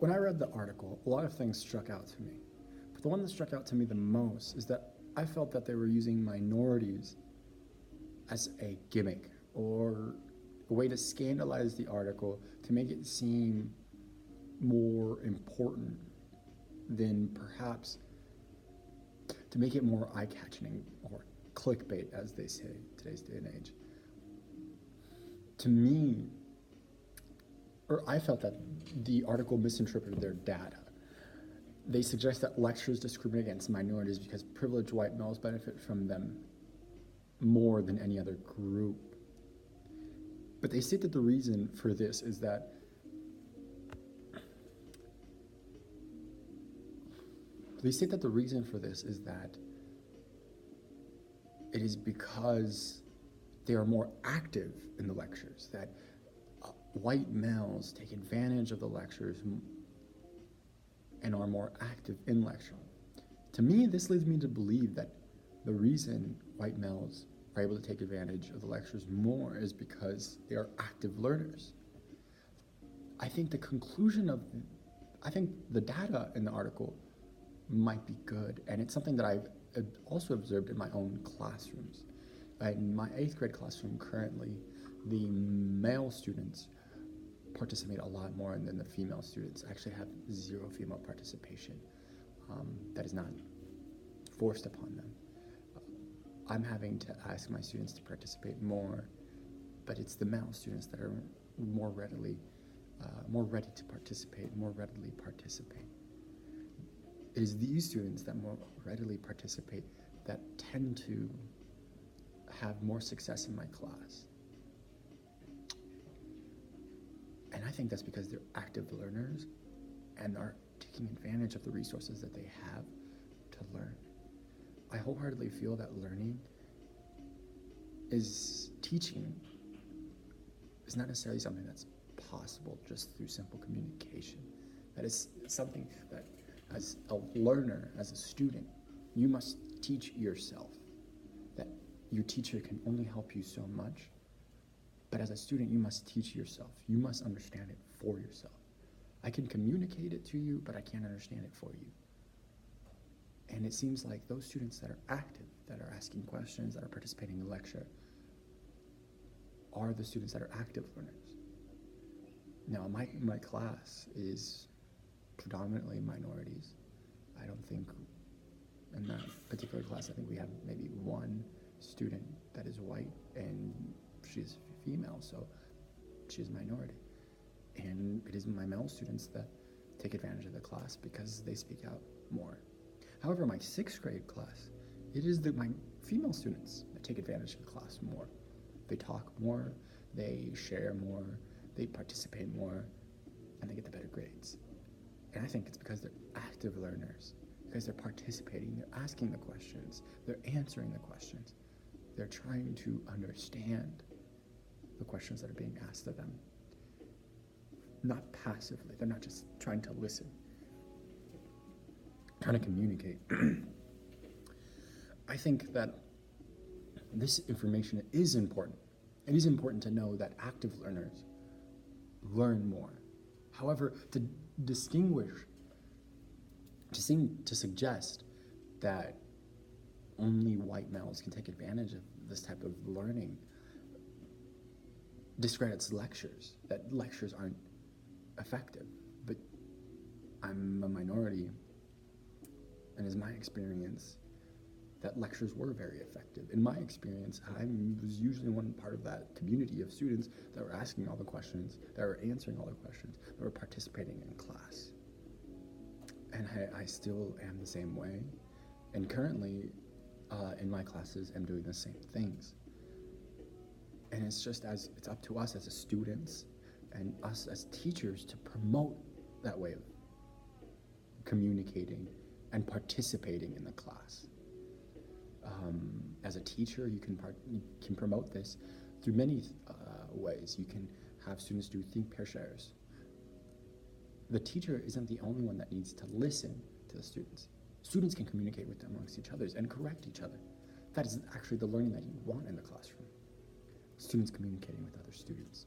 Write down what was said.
When I read the article, a lot of things struck out to me. But the one that struck out to me the most is that I felt that they were using minorities as a gimmick or a way to scandalize the article to make it seem more important than perhaps to make it more eye-catching or clickbait, as they say today's day and age. To me, or I felt that the article misinterpreted their data. They suggest that lectures discriminate against minorities because privileged white males benefit from them more than any other group. But they state that the reason for this is that it is because they are more active in the lectures, that white males take advantage of the lectures and are more active in lecture. To me, this leads me to believe that the reason white males are able to take advantage of the lectures more is because they are active learners. I think the data in the article might be good, and it's something that I've also observed in my own classrooms. In my 8th grade classroom currently, the male students participate a lot more than the female students. I actually have 0 female participation. That is not forced upon them. I'm having to ask my students to participate more, but it's the male students that are more ready to participate, more readily participate. It is these students that more readily participate that tend to have more success in my class. And I think that's because they're active learners and are taking advantage of the resources that they have to learn. I wholeheartedly feel that teaching is not necessarily something that's possible just through simple communication. That is something that, as a learner, as a student, you must teach yourself. That your teacher can only help you so much, but as a student, you must teach yourself. You must understand it for yourself. I can communicate it to you, but I can't understand it for you. And it seems like those students that are active, that are asking questions, that are participating in the lecture, are the students that are active learners. Now, my class is predominantly minorities. I don't think in that particular class, I think we have maybe one student that is white, and she's female, so she's a minority. And it is my male students that take advantage of the class because they speak out more. However, my 6th grade class, it is my female students that take advantage of the class more. They talk more, they share more, they participate more, and they get the better grades. And I think it's because they're active learners, because they're participating, they're asking the questions, they're answering the questions, they're trying to understand the questions that are being asked of them. Not passively, they're not just trying to listen, trying to communicate. I think that this information is important. It is important to know that active learners learn more. However, to suggest that only white males can take advantage of this type of learning discredits lectures, that lectures aren't effective. But I'm a minority, and it's my experience that lectures were very effective. In my experience, I was usually one part of that community of students that were asking all the questions, that were answering all the questions, that were participating in class. And I still am the same way. And currently, in my classes, I'm doing the same things. And it's up to us as students and us as teachers to promote that way of communicating and participating in the class. As a teacher, you can promote this through many ways. You can have students do think, pair, shares. The teacher isn't the only one that needs to listen to the students. Students can communicate with them amongst each other and correct each other. That is actually the learning that you want in the classroom. Students communicating with other students.